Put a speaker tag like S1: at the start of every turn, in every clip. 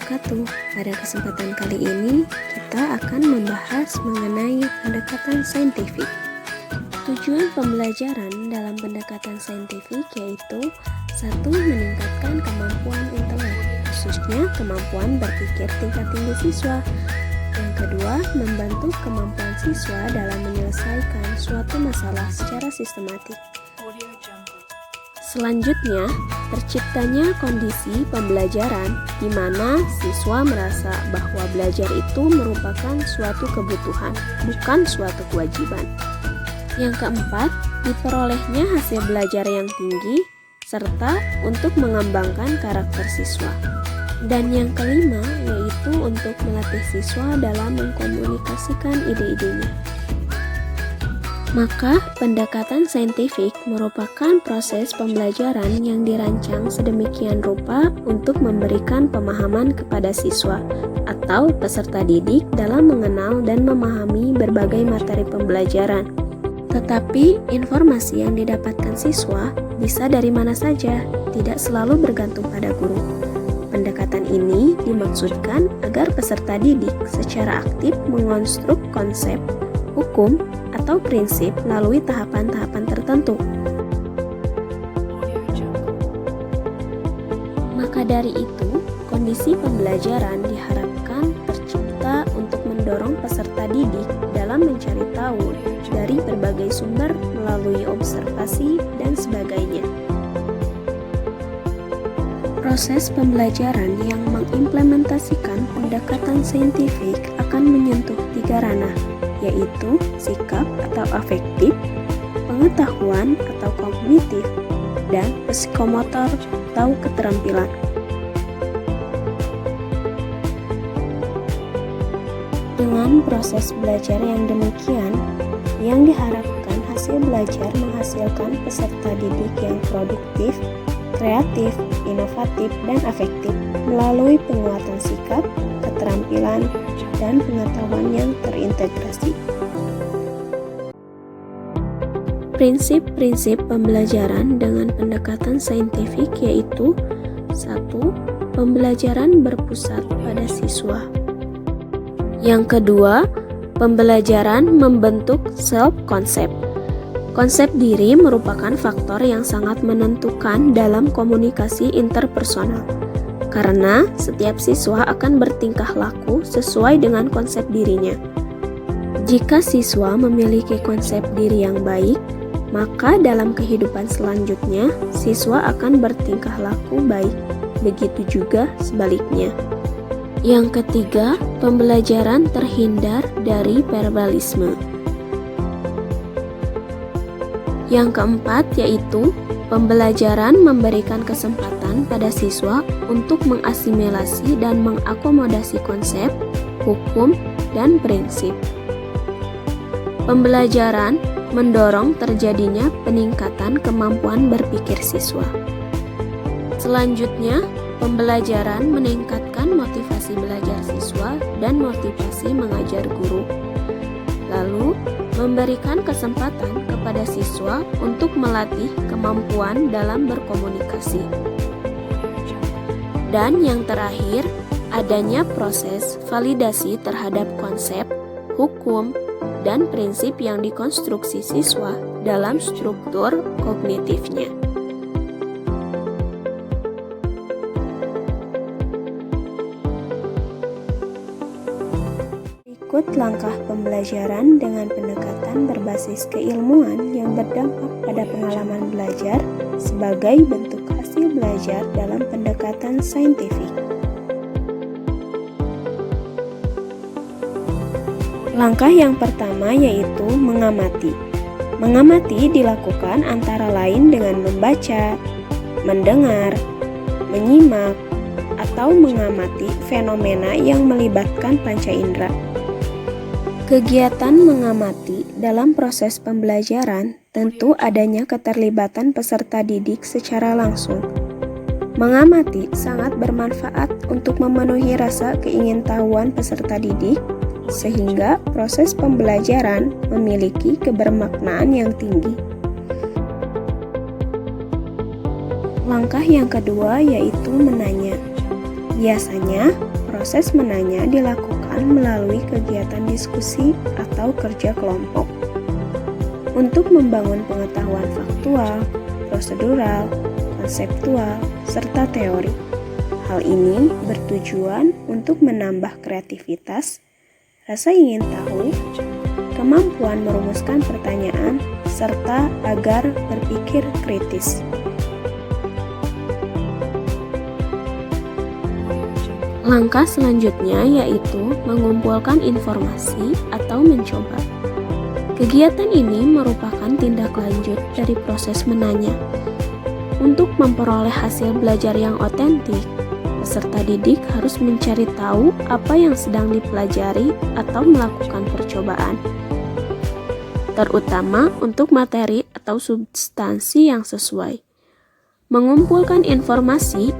S1: wabarakatuh. Pada kesempatan kali ini, kita akan membahas mengenai pendekatan saintifik. Tujuan pembelajaran dalam pendekatan saintifik yaitu 1. Meningkatkan kemampuan intelek, khususnya kemampuan berpikir tingkat tinggi siswa. Yang kedua, membantu kemampuan siswa dalam menyelesaikan suatu masalah secara sistematik. Selanjutnya, terciptanya kondisi pembelajaran di mana siswa merasa bahwa belajar itu merupakan suatu kebutuhan, bukan suatu kewajiban. Yang keempat, diperolehnya hasil belajar yang tinggi, serta untuk mengembangkan karakter siswa. Dan yang kelima, yaitu untuk melatih siswa dalam mengkomunikasikan ide-idenya. Maka, pendekatan saintifik merupakan proses pembelajaran yang dirancang sedemikian rupa untuk memberikan pemahaman kepada siswa atau peserta didik dalam mengenal dan memahami berbagai materi pembelajaran. Tetapi, informasi yang didapatkan siswa bisa dari mana saja, tidak selalu bergantung pada guru. Pendekatan ini dimaksudkan agar peserta didik secara aktif mengonstruk konsep, hukum, atau prinsip melalui tahapan-tahapan tertentu. Maka dari itu, kondisi pembelajaran diharapkan tercipta untuk mendorong peserta didik dalam mencari tahu dari berbagai sumber melalui observasi dan sebagainya. Proses pembelajaran yang mengimplementasikan pendekatan saintifik akan menyentuh 3 ranah, yaitu sikap atau afektif, pengetahuan atau kognitif, dan psikomotor atau keterampilan. Dengan proses belajar yang demikian, yang diharapkan hasil belajar menghasilkan peserta didik yang produktif, kreatif, inovatif, dan afektif melalui penguatan sikap, keterampilan, dan pengetahuan yang terintegrasi. Prinsip-prinsip pembelajaran dengan pendekatan saintifik yaitu 1. Pembelajaran berpusat pada siswa. Yang kedua, pembelajaran membentuk self-concept. Konsep diri merupakan faktor yang sangat menentukan dalam komunikasi interpersonal. Karena setiap siswa akan bertingkah laku sesuai dengan konsep dirinya. Jika siswa memiliki konsep diri yang baik, maka dalam kehidupan selanjutnya, siswa akan bertingkah laku baik. Begitu juga sebaliknya. Yang ketiga, pembelajaran terhindar dari verbalisme. Yang keempat, yaitu pembelajaran memberikan kesempatan pada siswa untuk mengasimilasi dan mengakomodasi konsep, hukum, dan prinsip. Pembelajaran mendorong terjadinya peningkatan kemampuan berpikir siswa. Selanjutnya, pembelajaran meningkatkan motivasi belajar siswa dan motivasi mengajar guru. Lalu, memberikan kesempatan kepada siswa untuk melatih kemampuan dalam berkomunikasi. Dan yang terakhir, adanya proses validasi terhadap konsep, hukum, dan prinsip yang dikonstruksi siswa dalam struktur kognitifnya. Ikut langkah pembelajaran dengan pendekatan berbasis keilmuan yang berdampak pada pengalaman belajar sebagai bentuk hasil belajar dalam pendekatan saintifik. Langkah yang pertama yaitu mengamati. Mengamati dilakukan antara lain dengan membaca, mendengar, menyimak, atau mengamati fenomena yang melibatkan panca indera. Kegiatan mengamati dalam proses pembelajaran tentu adanya keterlibatan peserta didik secara langsung. Mengamati sangat bermanfaat untuk memenuhi rasa keingintahuan peserta didik, sehingga proses pembelajaran memiliki kebermaknaan yang tinggi. Langkah yang kedua yaitu menanya. Biasanya, Proses menanya dilakukan melalui kegiatan diskusi atau kerja kelompok untuk membangun pengetahuan faktual, prosedural, konseptual, serta teori. Hal ini bertujuan untuk menambah kreativitas, rasa ingin tahu, kemampuan merumuskan pertanyaan, serta agar berpikir kritis. Langkah selanjutnya yaitu mengumpulkan informasi atau mencoba. Kegiatan ini merupakan tindak lanjut dari proses menanya. Untuk memperoleh hasil belajar yang otentik, peserta didik harus mencari tahu apa yang sedang dipelajari atau melakukan percobaan, terutama untuk materi atau substansi yang sesuai. Mengumpulkan informasi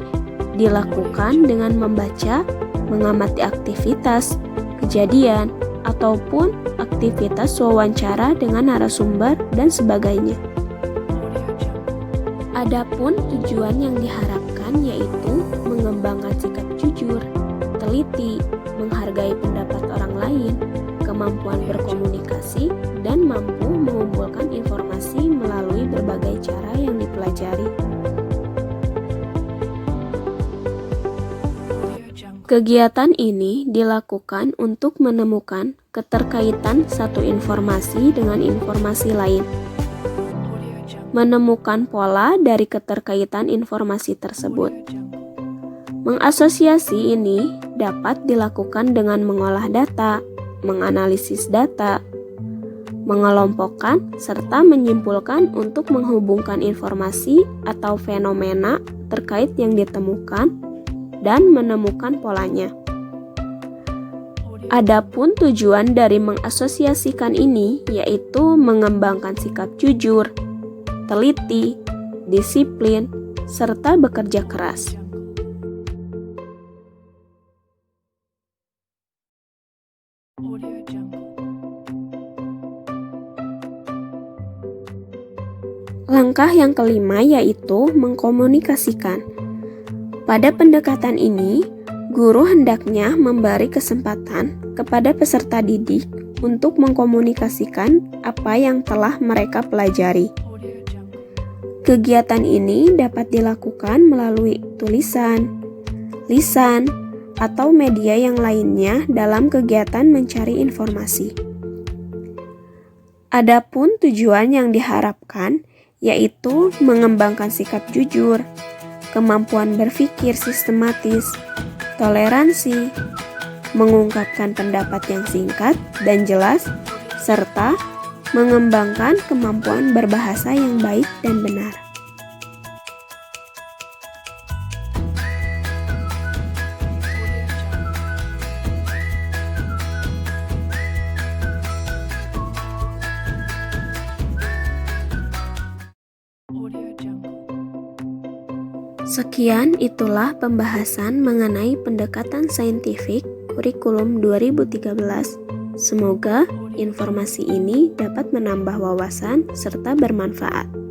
S1: dilakukan dengan membaca, mengamati aktivitas, kejadian, ataupun aktivitas wawancara dengan narasumber dan sebagainya. Adapun tujuan yang diharapkan yaitu mengembangkan sikap jujur, teliti, menghargai pendapat orang lain, kemampuan berkomunikasi, dan mampu mengumpulkan informasi melalui berbagai cara yang dipelajari. Kegiatan ini dilakukan untuk menemukan keterkaitan satu informasi dengan informasi lain, menemukan pola dari keterkaitan informasi tersebut. Mengasosiasi ini dapat dilakukan dengan mengolah data, menganalisis data, mengelompokkan, serta menyimpulkan untuk menghubungkan informasi atau fenomena terkait yang ditemukan dan menemukan polanya. Adapun tujuan dari mengasosiasikan ini yaitu mengembangkan sikap jujur, teliti, disiplin, serta bekerja keras. Langkah yang kelima yaitu mengkomunikasikan. Pada pendekatan ini, guru hendaknya memberi kesempatan kepada peserta didik untuk mengkomunikasikan apa yang telah mereka pelajari. Kegiatan ini dapat dilakukan melalui tulisan, lisan, atau media yang lainnya dalam kegiatan mencari informasi. Adapun tujuan yang diharapkan yaitu mengembangkan sikap jujur, kemampuan berpikir sistematis, toleransi, mengungkapkan pendapat yang singkat dan jelas, serta mengembangkan kemampuan berbahasa yang baik dan benar. Sekian itulah pembahasan mengenai pendekatan saintifik kurikulum 2013. Semoga informasi ini dapat menambah wawasan serta bermanfaat.